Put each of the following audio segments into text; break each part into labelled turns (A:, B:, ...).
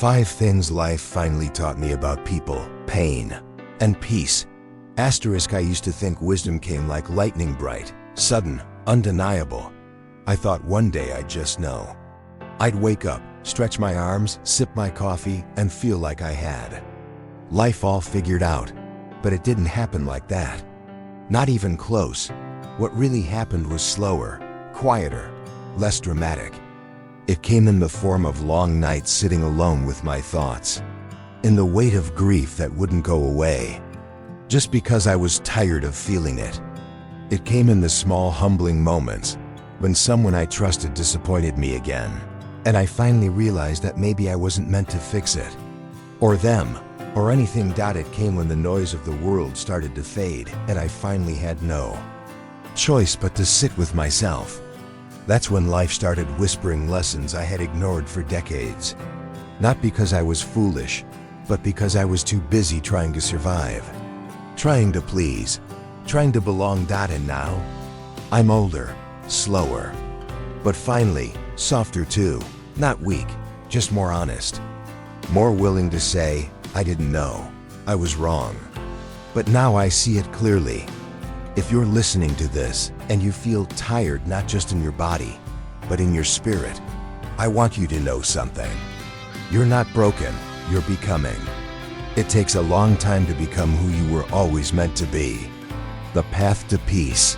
A: 5 things life finally taught me about people, pain, and peace. Asterisk, I used to think wisdom came like lightning bright, sudden, undeniable. I thought one day I'd just know. I'd wake up, stretch my arms, sip my coffee, and feel like I had life all figured out. But it didn't happen like that. Not even close. What really happened was slower, quieter, less dramatic. It came in the form of long nights sitting alone with my thoughts, in the weight of grief that wouldn't go away, just because I was tired of feeling it. It came in the small, humbling moments, when someone I trusted disappointed me again, and I finally realized that maybe I wasn't meant to fix it, or them, or anything. It came when the noise of the world started to fade, and I finally had no choice but to sit with myself. That's when life started whispering lessons I had ignored for decades. Not because I was foolish, but because I was too busy trying to survive, trying to please, trying to belong. And now, I'm older, slower, but finally, softer too. Not weak, just more honest. More willing to say, I didn't know, I was wrong. But now I see it clearly. If you're listening to this and you feel tired not just in your body, but in your spirit, I want you to know something. You're not broken, you're becoming. It takes a long time to become who you were always meant to be. The path to peace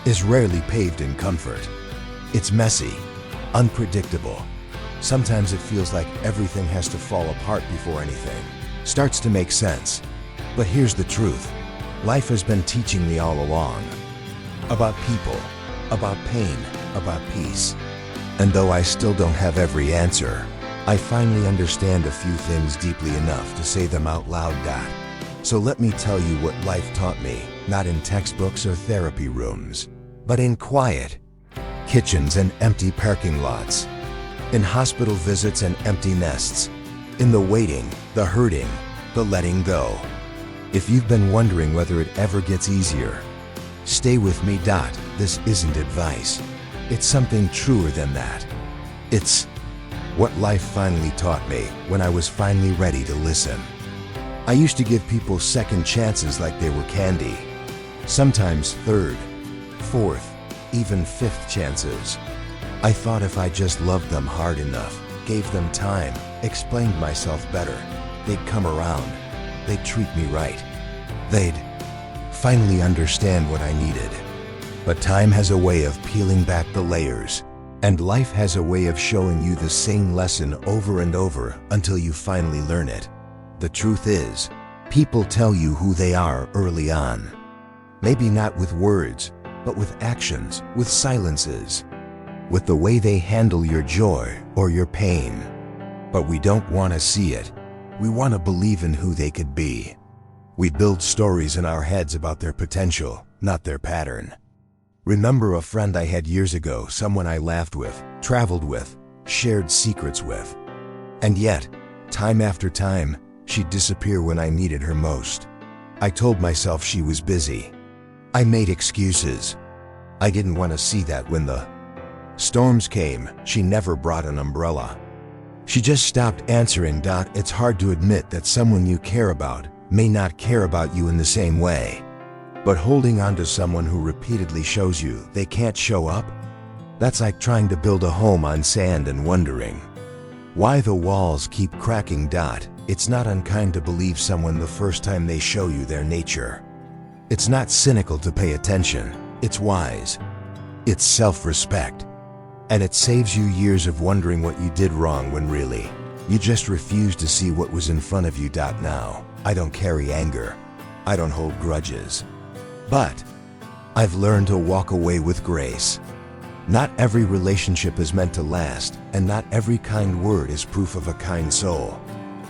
A: is rarely paved in comfort. It's messy, unpredictable. Sometimes it feels like everything has to fall apart before anything starts to make sense. But here's the truth. Life has been teaching me all along. About people, about pain, about peace. And though I still don't have every answer, I finally understand a few things deeply enough to say them out loud. So let me tell you what life taught me, not in textbooks or therapy rooms, but in quiet kitchens and empty parking lots, in hospital visits and empty nests, in the waiting, the hurting, the letting go. If you've been wondering whether it ever gets easier, stay with me. This isn't advice. It's something truer than that. It's what life finally taught me when I was finally ready to listen. I used to give people second chances like they were candy. Sometimes third, fourth, even fifth chances. I thought if I just loved them hard enough, gave them time, explained myself better, they'd come around. They'd treat me right. They'd finally understand what I needed. But time has a way of peeling back the layers, and life has a way of showing you the same lesson over and over until you finally learn it. The truth is, people tell you who they are early on. Maybe not with words, but with actions, with silences, with the way they handle your joy or your pain. But we don't want to see it. We want to believe in who they could be. We build stories in our heads about their potential, not their pattern. Remember a friend I had years ago, someone I laughed with, traveled with, shared secrets with. And yet, time after time, she'd disappear when I needed her most. I told myself she was busy. I made excuses. I didn't want to see that when the storms came. She never brought an umbrella. She just stopped answering. It's hard to admit that someone you care about may not care about you in the same way. But holding on to someone who repeatedly shows you they can't show up, that's like trying to build a home on sand and wondering why the walls keep cracking. It's not unkind to believe someone the first time they show you their nature. It's not cynical to pay attention. It's wise. It's self-respect. And it saves you years of wondering what you did wrong when really, you just refused to see what was in front of you. Now, I don't carry anger. I don't hold grudges. But I've learned to walk away with grace. Not every relationship is meant to last, and not every kind word is proof of a kind soul.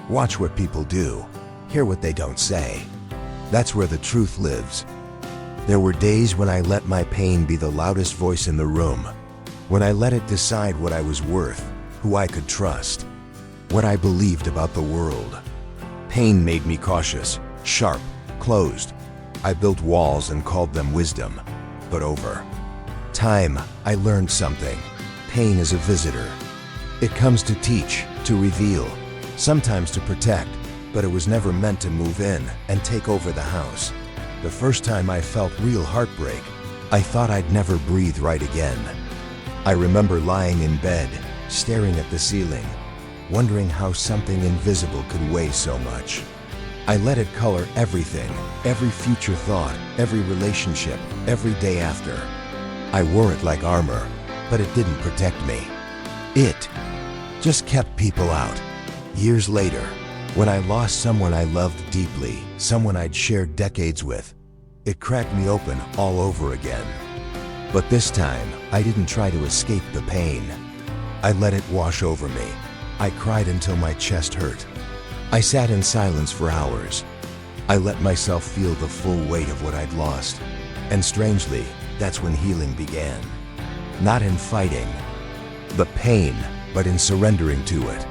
A: Watch what people do. Hear what they don't say. That's where the truth lives. There were days when I let my pain be the loudest voice in the room. When I let it decide what I was worth, who I could trust, what I believed about the world. Pain made me cautious, sharp, closed. I built walls and called them wisdom. But over time, I learned something. Pain is a visitor. It comes to teach, to reveal. sometimes to protect, but it was never meant to move in and take over the house. The first time I felt real heartbreak, I thought I'd never breathe right again. I remember lying in bed, staring at the ceiling, wondering how something invisible could weigh so much. I let it color everything, every future thought, every relationship, every day after. I wore it like armor, but it didn't protect me. It just kept people out. Years later, when I lost someone I loved deeply, someone I'd shared decades with, it cracked me open all over again. But this time, I didn't try to escape the pain. I let it wash over me. I cried until my chest hurt. I sat in silence for hours. I let myself feel the full weight of what I'd lost. And strangely, that's when healing began. Not in fighting the pain, but in surrendering to it.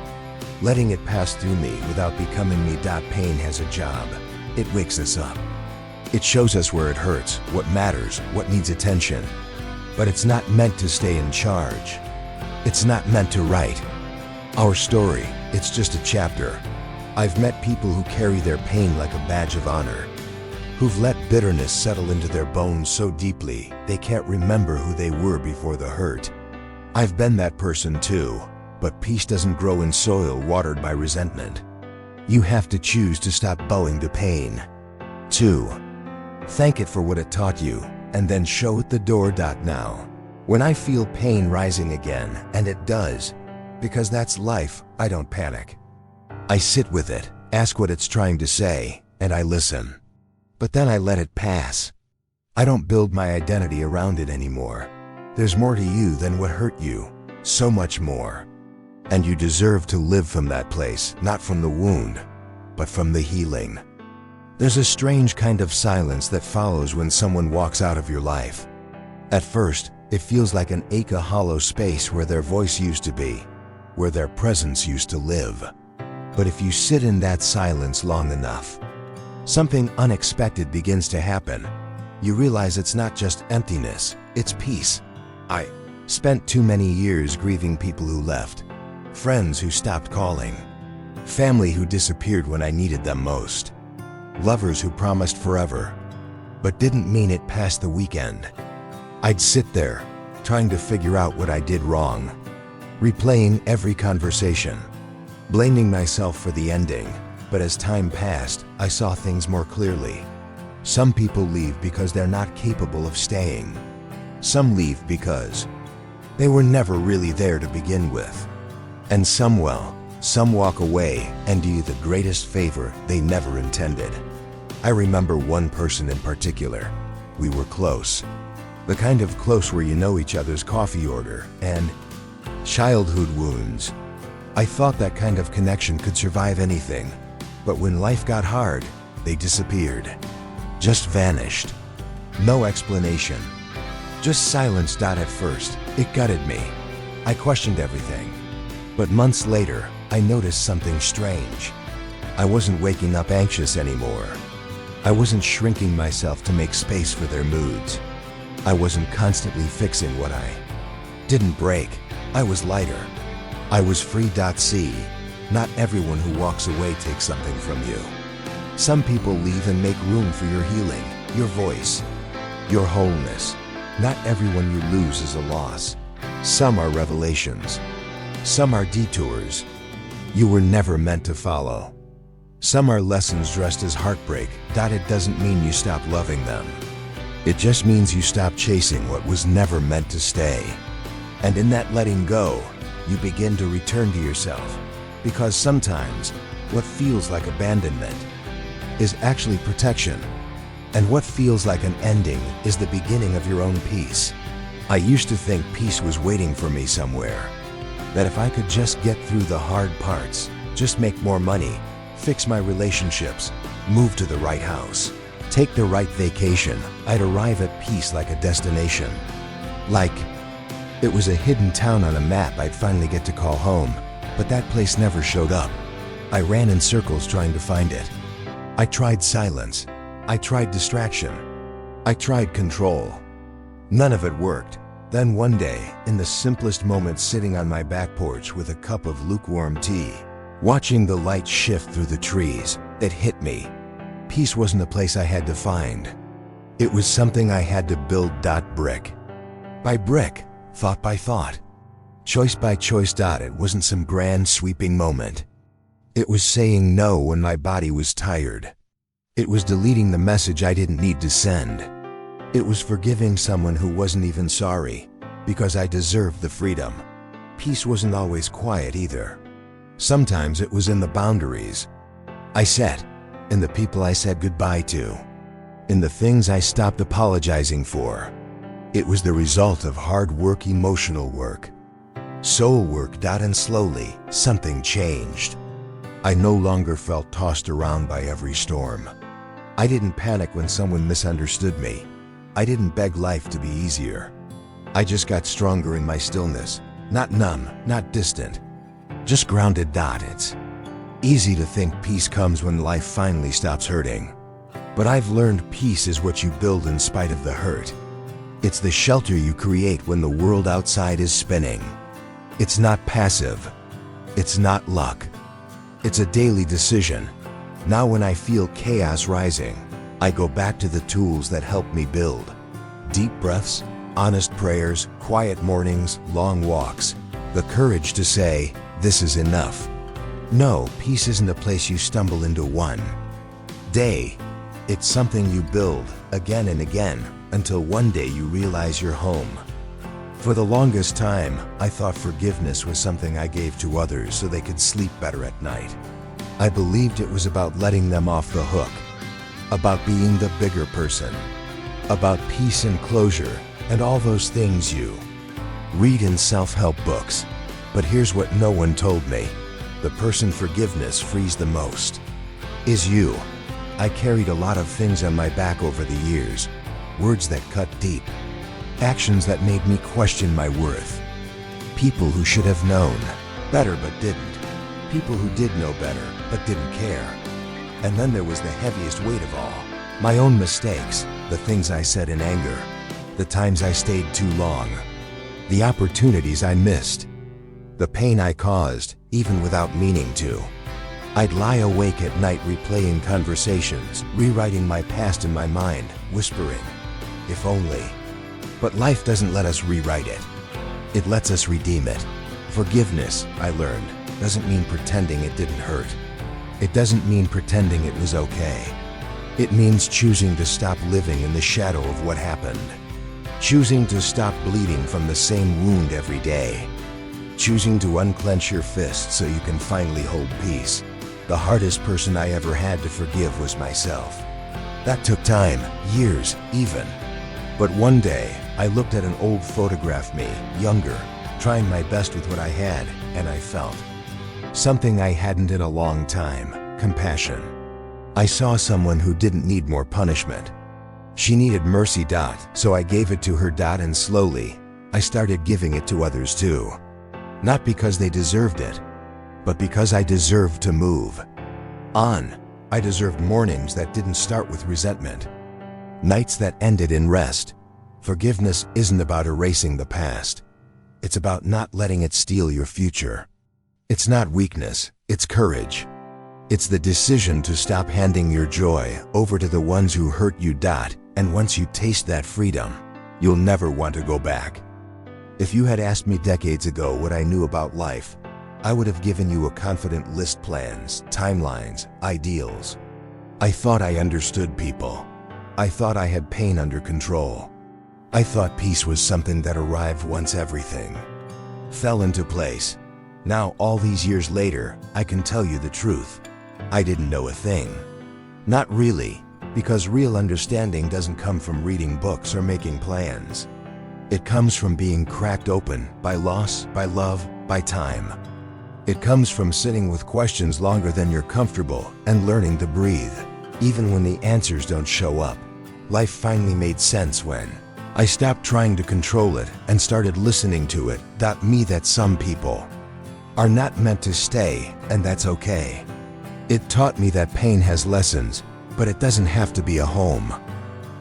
A: Letting it pass through me without becoming me. Pain has a job. It wakes us up. It shows us where it hurts, what matters, what needs attention. But it's not meant to stay in charge. It's not meant to write our story. It's just a chapter. I've met people who carry their pain like a badge of honor, who've let bitterness settle into their bones so deeply they can't remember who they were before the hurt. I've been that person too, but peace doesn't grow in soil watered by resentment. You have to choose to stop bowing to pain. 2. Thank it for what it taught you, and then show it the door. Now, when I feel pain rising again, and it does, because that's life, I don't panic. I sit with it, ask what it's trying to say, and I listen. But then I let it pass. I don't build my identity around it anymore. There's more to you than what hurt you, so much more. And you deserve to live from that place, not from the wound, but from the healing. There's a strange kind of silence that follows when someone walks out of your life. At first, it feels like an ache, a hollow space where their voice used to be, where their presence used to live. But if you sit in that silence long enough, something unexpected begins to happen. You realize it's not just emptiness, it's peace. I spent too many years grieving people who left, friends who stopped calling, family who disappeared when I needed them most, lovers who promised forever, but didn't mean it past the weekend. I'd sit there, trying to figure out what I did wrong, replaying every conversation, blaming myself for the ending. But as time passed, I saw things more clearly. Some people leave because they're not capable of staying. Some leave because they were never really there to begin with. And some walk away and do you the greatest favor they never intended. I remember one person in particular. We were close. The kind of close where you know each other's coffee order and childhood wounds. I thought that kind of connection could survive anything. But when life got hard, they disappeared. Just vanished. No explanation. Just silence. At first, it gutted me. I questioned everything. But months later, I noticed something strange. I wasn't waking up anxious anymore. I wasn't shrinking myself to make space for their moods. I wasn't constantly fixing what I didn't break. I was lighter. I was free. See, not everyone who walks away takes something from you. Some people leave and make room for your healing, your voice, your wholeness. Not everyone you lose is a loss. Some are revelations. Some are detours you were never meant to follow. Some are lessons dressed as heartbreak. It doesn't mean you stop loving them. It just means you stop chasing what was never meant to stay. And in that letting go, you begin to return to yourself. Because sometimes, what feels like abandonment is actually protection. And what feels like an ending is the beginning of your own peace. I used to think peace was waiting for me somewhere. That if I could just get through the hard parts, just make more money, fix my relationships, move to the right house, take the right vacation, I'd arrive at peace like a destination. Like it was a hidden town on a map I'd finally get to call home, but that place never showed up. I ran in circles trying to find it. I tried silence. I tried distraction. I tried control. None of it worked. Then one day, in the simplest moments sitting on my back porch with a cup of lukewarm tea, Watching the light shift through the trees, it hit me. Peace wasn't a place I had to find. It was something I had to build. Brick by brick, thought by thought, choice by choice. It wasn't some grand sweeping moment. It was saying no when my body was tired. It was deleting the message I didn't need to send. It was forgiving someone who wasn't even sorry, because I deserved the freedom. Peace wasn't always quiet either. Sometimes it was in the boundaries I set, in the people I said goodbye to, in the things I stopped apologizing for. It was the result of hard work, emotional work, soul work. And slowly, something changed. I no longer felt tossed around by every storm. I didn't panic when someone misunderstood me. I didn't beg life to be easier. I just got stronger in my stillness, not numb, not distant, just grounded. It's easy to think peace comes when life finally stops hurting. But I've learned peace is what you build in spite of the hurt. It's the shelter you create when the world outside is spinning. It's not passive. It's not luck. It's a daily decision. Now when I feel chaos rising, I go back to the tools that help me build. Deep breaths, honest prayers, quiet mornings, long walks. The courage to say, this is enough. No, peace isn't a place you stumble into one day. It's something you build again and again until one day you realize you're home. For the longest time, I thought forgiveness was something I gave to others so they could sleep better at night. I believed it was about letting them off the hook, about being the bigger person, about peace and closure and all those things you read in self-help books. But here's what no one told me. The person forgiveness frees the most is you. I carried a lot of things on my back over the years, words that cut deep, actions that made me question my worth, people who should have known better but didn't, people who did know better but didn't care. And then there was the heaviest weight of all, my own mistakes, the things I said in anger, the times I stayed too long, the opportunities I missed, the pain I caused, even without meaning to. I'd lie awake at night replaying conversations, rewriting my past in my mind, whispering, if only. But life doesn't let us rewrite it. It lets us redeem it. Forgiveness, I learned, doesn't mean pretending it didn't hurt. It doesn't mean pretending it was okay. It means choosing to stop living in the shadow of what happened. Choosing to stop bleeding from the same wound every day. Choosing to unclench your fist so you can finally hold peace. The hardest person I ever had to forgive was myself. That took time, years even. But one day, I looked at an old photograph me, younger, trying my best with what I had, and I felt something I hadn't in a long time, compassion. I saw someone who didn't need more punishment. She needed mercy. So I gave it to her. And slowly, I started giving it to others too. Not because they deserved it, but because I deserved to move on. I deserved mornings that didn't start with resentment, nights that ended in rest. Forgiveness isn't about erasing the past. It's about not letting it steal your future. It's not weakness, it's courage. It's the decision to stop handing your joy over to the ones who hurt you. And once you taste that freedom, you'll never want to go back. If you had asked me decades ago what I knew about life, I would have given you a confident list, plans, timelines, ideals. I thought I understood people. I thought I had pain under control. I thought peace was something that arrived once everything fell into place. Now, all these years later, I can tell you the truth. I didn't know a thing. Not really, because real understanding doesn't come from reading books or making plans. It comes from being cracked open by loss, by love, by time. It comes from sitting with questions longer than you're comfortable and learning to breathe, even when the answers don't show up. Life finally made sense when I stopped trying to control it and started listening to it. Me that some people are not meant to stay, and that's okay. It taught me that pain has lessons, but it doesn't have to be a home.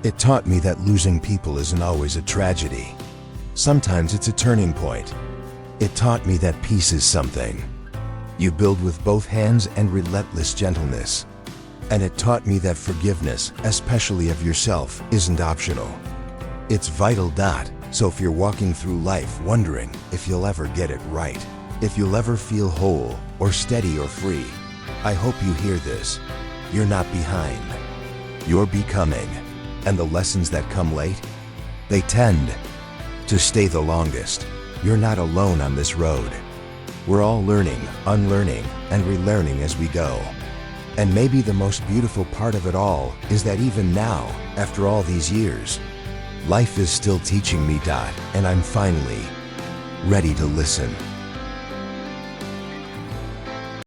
A: It taught me that losing people isn't always a tragedy. Sometimes it's a turning point. It taught me that peace is something You build with both hands and relentless gentleness. And it taught me that forgiveness, especially of yourself, isn't optional. It's vital. So if you're walking through life wondering if you'll ever get it right, if you'll ever feel whole or steady or free, I hope you hear this. You're not behind. You're becoming. And the lessons that come late, they tend to stay the longest. You're not alone on this road. We're all learning, unlearning, and relearning as we go. And maybe the most beautiful part of it all is that even now, after all these years, life is still teaching me. And I'm finally ready to listen.